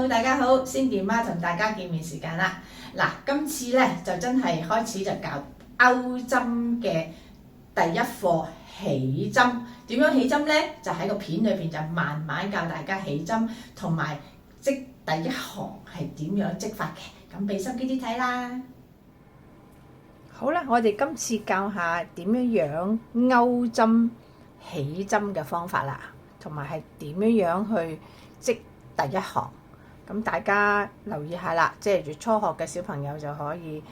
Hello， 大家好，Cindy媽同大家見面時間啦。嗱，今次咧就真係開始就教勾針嘅第一課起針。點樣起針咧？就喺個片裏邊就慢慢教大家起針，同埋織第一行係點樣織法嘅。咁俾心機啲睇啦。好啦，我哋今次教下點樣勾針起針嘅方法啦，同埋係點樣去織第一行。咁大家留意下啦，即係初學嘅小朋友就可以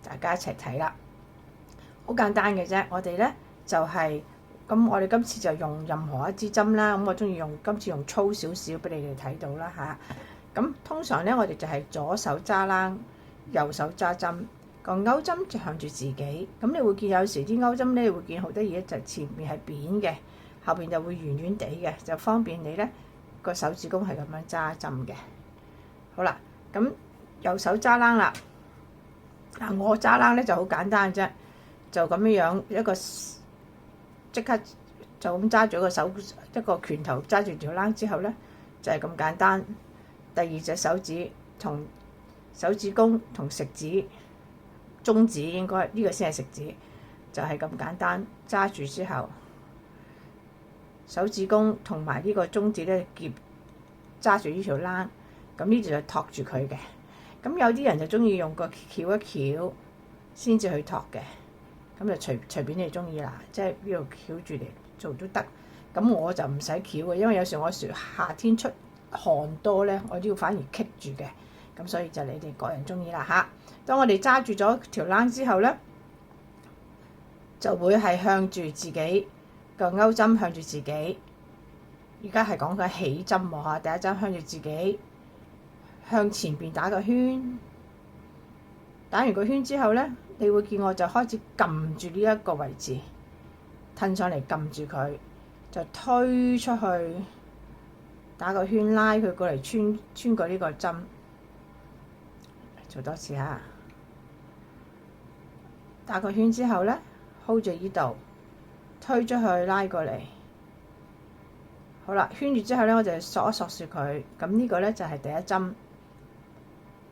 大家一齊睇啦。好簡單嘅啫，我哋咧就係咁，我哋今次就用任何一支針啦。咁我中意今次用粗少少俾你哋睇到啦嚇。咁通常咧，我哋就係左手揸冷，右手揸針。個勾針就向住自己，咁你會見有時啲勾針咧，你會見好得意，就前面係扁嘅，後邊就會圓圓地嘅，就方便你咧個手指公係咁樣揸針嘅。好啦，咁右手揸冷啦。嗱，我揸冷咧就好簡單啫，就咁樣一個即刻就咁揸住個手一個拳頭揸住條冷之後咧，就係咁簡單。第二隻手指同手指公同食指。中指應該呢個先係食指，就係咁簡單揸住之後，手指公同埋呢個中指咧夾揸住呢條冷，咁呢度就托住佢嘅。咁有啲人就中意用個翹一翹先至去托嘅，咁就隨便你中意啦，即係呢度翹住嚟做都得。咁我就唔使翹嘅，因為有時我夏天出汗多咧，我都要反而棘住嘅。咁所以就你哋個人中意啦嚇。當我哋揸住咗條冷之後咧，就會係向住自己個勾針向住自己。而家係講緊起針喎嚇，第一針向住自己向前邊打個圈。打完個圈之後咧，你會見我就開始撳住呢一個位置，褪上嚟撳住佢，就推出去打個圈，拉佢過嚟穿過呢個針。做多次嚇，打個圈之後咧 ，hold 住呢度，推出去拉過嚟。好啦，圈住之後咧，我就索一索住佢。咁呢個咧就係第一針，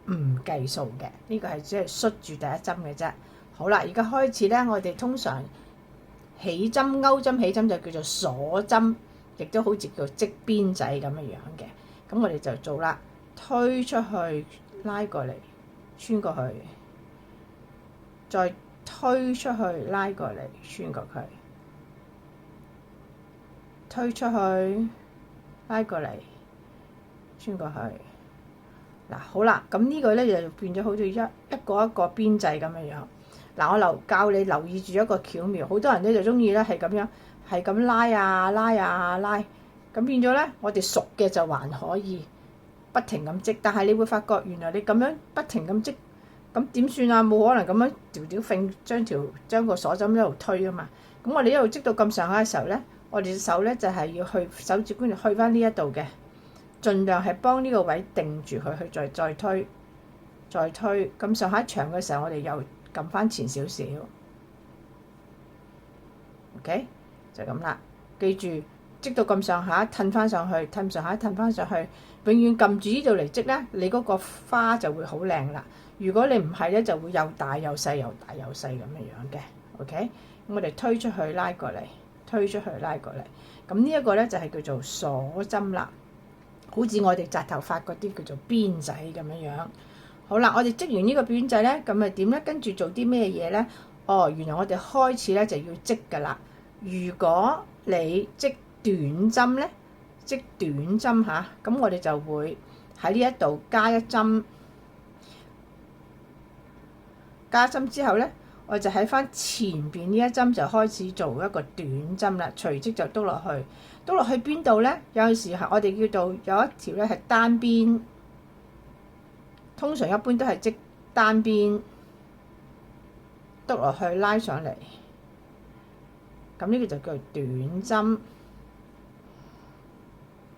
唔計數嘅。呢個係只係縮住第一針嘅啫。好啦，而家開始咧，我哋通常起針勾針起針就叫做鎖針，亦都好似叫織邊仔咁樣嘅。咁我哋就做啦，推出去拉過嚟。穿過去，再推出去，拉過嚟，穿過去，推出去，拉過嚟，穿過去。嗱，好啦，咁呢個咧就變咗好似一個一個邊仔咁樣樣。嗱，我教你留意住一個巧妙，好多人咧就中意咧係咁樣，係咁拉啊拉啊拉，咁變咗咧，我哋熟嘅就還可以。不停咁織，但係你會發覺原來你咁樣不停咁織，咁點算啊？冇可能咁樣條揈將個鎖針一路推啊嘛。咁我哋一路織到咁上下嘅時候咧，我哋隻手咧就係要去手指關節去翻呢一度嘅，盡量係幫呢個位定住佢，去再推咁上下長嘅時候，我哋又撳翻前少少。OK， 就咁啦，記住。織到咁上下，褪翻上去，褪上下，褪翻上去，永遠撳住呢度嚟織咧，你嗰個花就會好靚啦。如果你唔係咧，就會又大又細，又大又細咁樣樣嘅。OK，咁我哋推出去拉過嚟，推出去拉過嚟。咁呢一個咧就係叫做鎖針啦，好似我哋紮頭髮嗰啲叫做辮仔咁樣樣。好啦，我哋織完呢個辮仔咧，咁咪點咧？跟住做啲咩嘢咧？哦，原來我哋開始咧就要織噶啦。如果你織短針咧，織短針嚇，咁我哋就會喺呢一度加一針，加針之後咧，我就喺翻前邊呢一針就開始做一個短針啦，隨即就篤落去，篤落去邊度咧？有陣時係我哋叫做有一條咧係單邊，通常一般都係織單邊，篤落去拉上嚟，咁呢個就叫做短針。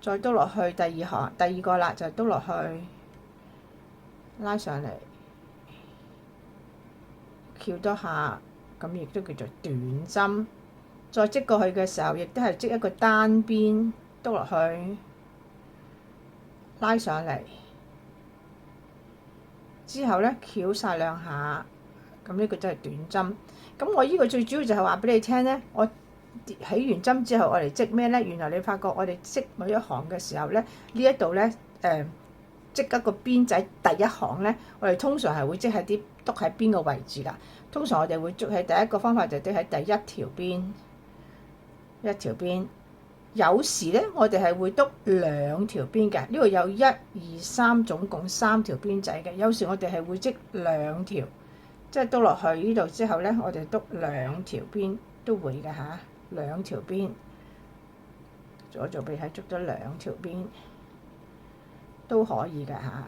再篤落去第二個啦，就篤落去拉上嚟，翹多下，咁亦都叫做短針。再織過去嘅時候，亦都係織一個單邊篤落去，拉上嚟，之後咧翹晒兩下，咁呢個真係短針。咁我呢個最主要就係話俾你聽咧，我起完針之後我哋織咩咧？原來你發覺我哋織每一行嘅時候咧，呢一度咧織一個邊仔第一行咧，我哋通常係會織喺啲篤喺邊個位置啦。通常我哋會織喺第一個方法就係喺第一條邊，一條邊。有時咧我哋係會篤兩條邊嘅，呢度有1、2、3總共3條邊仔嘅。有時我哋係會織兩條，即係篤落去呢度之後咧，我哋篤兩條邊都會嘅嚇，兩條邊。左做臂係捉咗兩條邊都可以嘅嚇。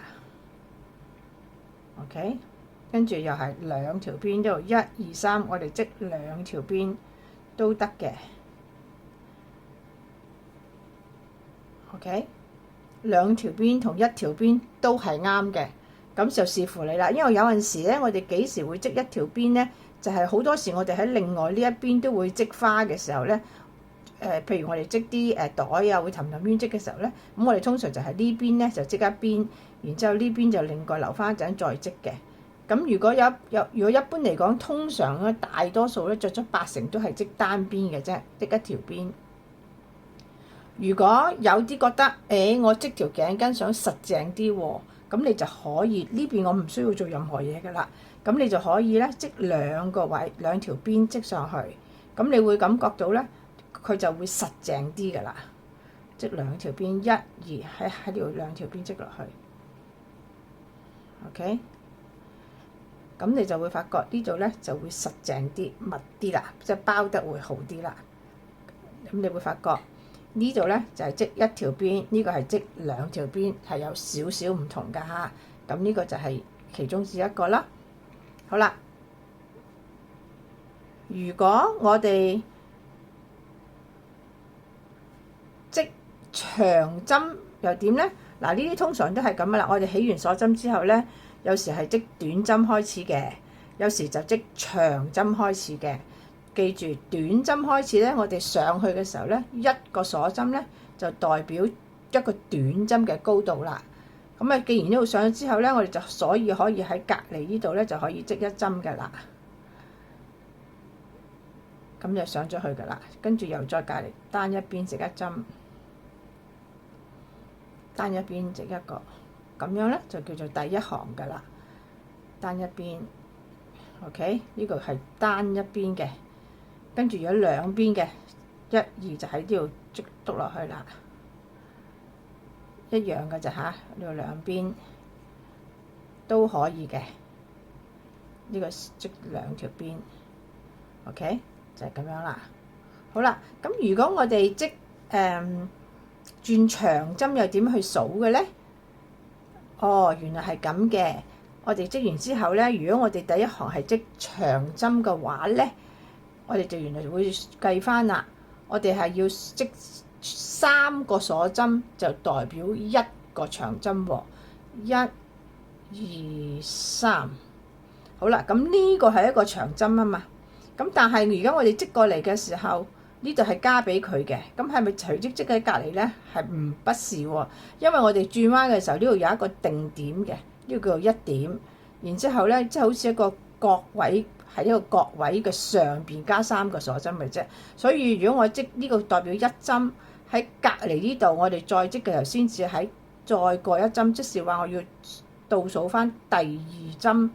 OK， 跟住又係兩條邊，呢度1、2、3，我哋織兩條邊都得嘅。OK， 兩條邊同一條邊都係啱嘅，咁就視乎你啦。因為有陣時咧，我哋幾時會織一條邊咧？就係好多時我哋喺另外呢一邊都會織花嘅時候咧。譬如我哋織啲袋啊，會氹氹圈織嘅時候咧，咁我哋通常就係呢邊咧就織一邊，然之後呢邊就另外留翻一陣再織嘅。咁如果如果一般嚟講，通常咧大多數咧着咗80%都係織單邊嘅啫，織一條邊。如果有啲覺得我織條頸巾想實淨啲喎，咁你就可以呢邊我唔需要做任何嘢㗎啦。咁你就可以咧織兩個位，兩條邊織上去，咁你會感覺到咧佢就會實淨啲㗎啦。織兩條邊，1、2喺呢度兩條邊織落去。OK， 咁你就會發覺呢度咧就會實淨啲、密啲啦，即係包得會好啲啦。咁你會發覺呢度咧就係織一條邊，呢個係織兩條邊，係有少少唔同㗎嚇。咁呢個就係其中之一個啦。好啦，如果我哋織長針又點咧？嗱，呢啲通常都係咁噶啦。我哋起完鎖針之後咧，有時係織短針開始嘅，有時就織長針開始嘅。記住，短針開始咧，我哋上去嘅時候咧，一個鎖針咧就代表一個短針嘅高度啦。咁啊，既然呢度上咗之後咧，我哋就所以可以喺隔離呢度咧就可以織一針嘅啦。咁就上咗去噶啦，跟住又再隔離單一邊織一針，單一邊織一個，咁樣咧就叫做第一行噶啦。單一邊 ，OK， 呢個係單一邊嘅，跟住有兩邊嘅1、2就喺呢度篤落去啦，一樣嘅咋嚇？呢度兩邊都可以嘅，呢個織兩條邊 ，OK。就係咁樣啦。好啦，咁如果我哋織轉長針又點去數嘅咧？哦，原來係咁嘅。我哋織完之後咧，如果我哋第一行係織長針嘅話咧，我哋就原來會計翻啦。我哋係要織3個鎖針，就代表1個長針喎。1、2、3。好啦，咁呢個係一個長針啊嘛。咁但係而家我哋織過嚟嘅時候，呢度係加俾佢嘅，咁係咪隨即織喺隔離咧？係不是喎，因為我哋轉彎嘅時候，呢度有一個定點嘅，呢個叫做1點，然之後咧，即係好似一個角位，喺一個角位嘅上邊加3個鎖針嘅啫。所以如果我織呢個代表1針，喺隔離呢度，我哋再織嘅時候先至喺再過1針，即是話我要倒數翻第2針。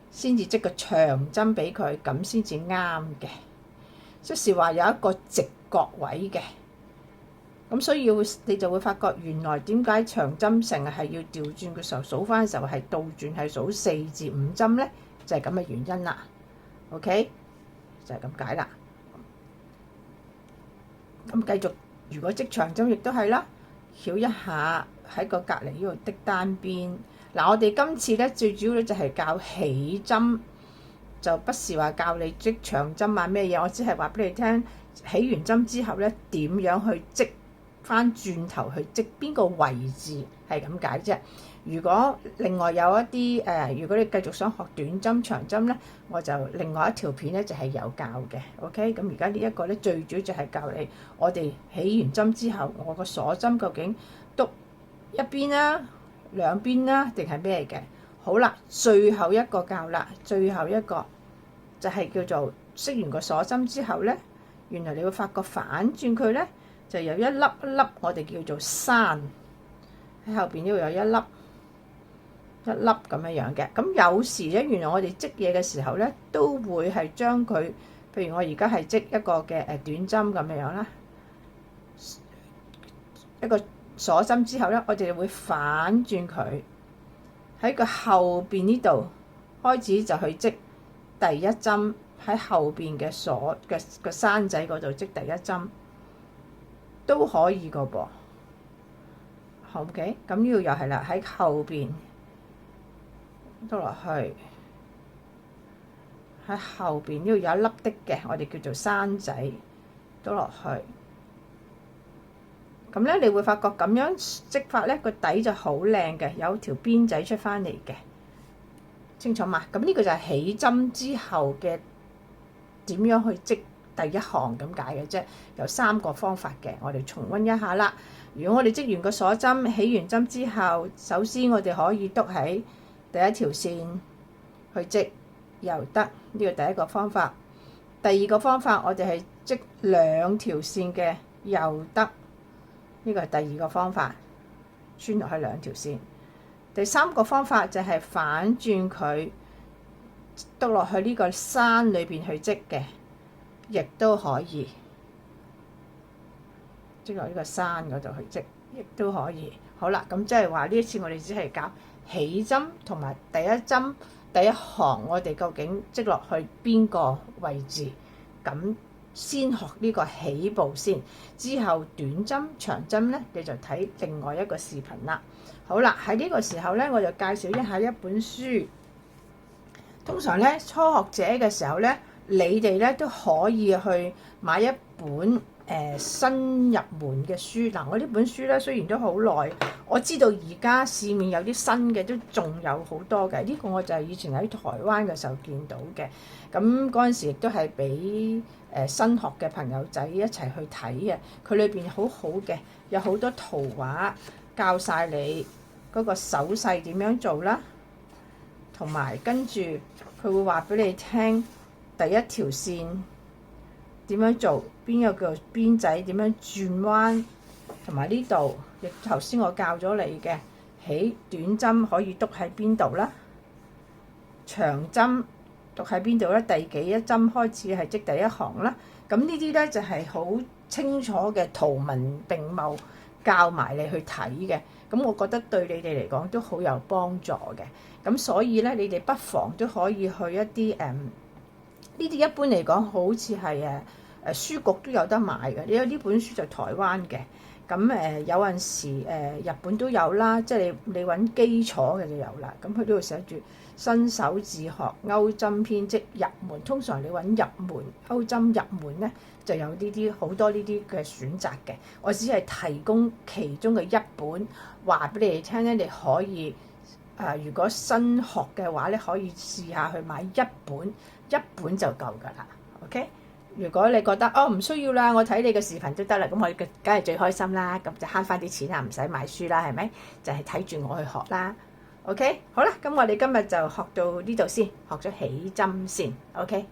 先至織個長針俾佢，咁先至啱嘅。即是話有一個直角位嘅，咁所以你就會發覺原來點解長針成日係要調轉嘅時候數翻嘅時候係倒轉係數4至5針咧，就係咁嘅原因啦。OK， 就係咁解啦。咁繼續，如果織長針亦都係啦，翹一下喺個隔離呢度織單邊。嗱，我哋今次咧最主要咧就係教起針，就不是話教你織長針啊咩嘢，我只係話俾你聽，起完針之後咧點樣去織翻轉頭去織邊個位置係咁解啫。如果另外有一啲如果你繼續想學短針長針咧，我就另外一條片咧就係有教嘅。OK， 咁而家呢一個咧最主要就係教你我哋起完針之後，我個鎖針究竟篤一邊啦、兩邊啦，定係咩嘅？好啦，最後一個教啦，最後一個就係叫做識完個鎖針之後咧，原來你會發覺反轉佢咧，就有一粒一粒我哋叫做山喺後邊，呢度有一粒一粒咁樣嘅。咁有時咧，原來我哋織嘢嘅時候咧，都會係將佢，譬如我而家係織一個嘅短針咁樣啦，一個鎖針之後咧，我哋會反轉佢喺個後邊呢度開始就去織第一針，喺後邊嘅鎖嘅個山仔嗰度織第一針都可以個噃。OK， 咁呢度又係啦，喺後邊都落去，喺後邊呢度有一粒的嘅，我哋叫做山仔都落去。咁咧，你會發覺咁樣織法咧，個底就好靚嘅，有條邊仔出翻嚟嘅，清楚嘛？咁呢個就係起針之後嘅點樣去織第一行咁解嘅啫。有3個方法嘅，我哋重溫一下啦。如果我哋織完個鎖針，起完針之後，首先我哋可以篤喺第一條線去織又得，呢個第一個方法。第二個方法，我哋係織2條線嘅又得。呢個係第二個方法，穿落去2條線。第3個方法就係反轉佢，篤落去呢個山裏邊去織嘅，亦都可以織落呢個山嗰度去織，亦都可以。好啦，咁即係話呢一次我哋只係教起針同埋第一針第一行，我哋究竟織落去邊個位置咁。先學呢個起步先，之後短針長針咧，你就睇另外一個視頻啦。好啦，喺呢個時候咧，我就介紹一下一本書。通常咧，初學者嘅時候咧，你哋咧都可以去買一本新入門嘅書。嗱，我呢本書咧雖然都好耐，我知道而家市面有啲新嘅都仲有好多嘅。呢個我就係以前喺台灣嘅時候見到嘅。咁嗰陣時亦都係俾新學嘅朋友仔一齊去睇嘅，佢裏邊好好嘅，有好多圖畫教晒你嗰個手勢點樣做啦，同埋跟住佢會話俾你聽第一條線點樣做，邊個叫邊仔點樣轉彎，同埋呢度亦頭先我教咗你嘅起短針可以篤喺邊度啦，長針讀喺邊度咧？第幾一針開始係織第一行啦。咁呢啲咧就係好清楚嘅圖文並茂教埋你去睇嘅。咁我覺得對你哋嚟講都好有幫助嘅。咁所以咧，你哋不妨都可以去一啲呢啲一般嚟講好似係書局都有得買嘅。因為呢本書就台灣嘅。咁有陣時日本都有啦，即係你揾基礎嘅就有啦。咁佢都會寫住新手自學鈎針編織入門，通常你揾入門鈎針入門咧，就有呢啲好多呢啲嘅選擇嘅。我只係提供其中嘅一本，話俾你哋聽咧，你可以如果新學嘅話咧，可以試下去買一本就夠㗎啦。OK。如果你覺得唔需要啦，我睇你嘅視頻都得啦，咁我梗係最開心啦，咁就慳翻啲錢啦，唔使買書啦，係咪？就係睇住我去學啦。OK，好啦，咁我哋今日就學到呢度先，學咗起針先。OK。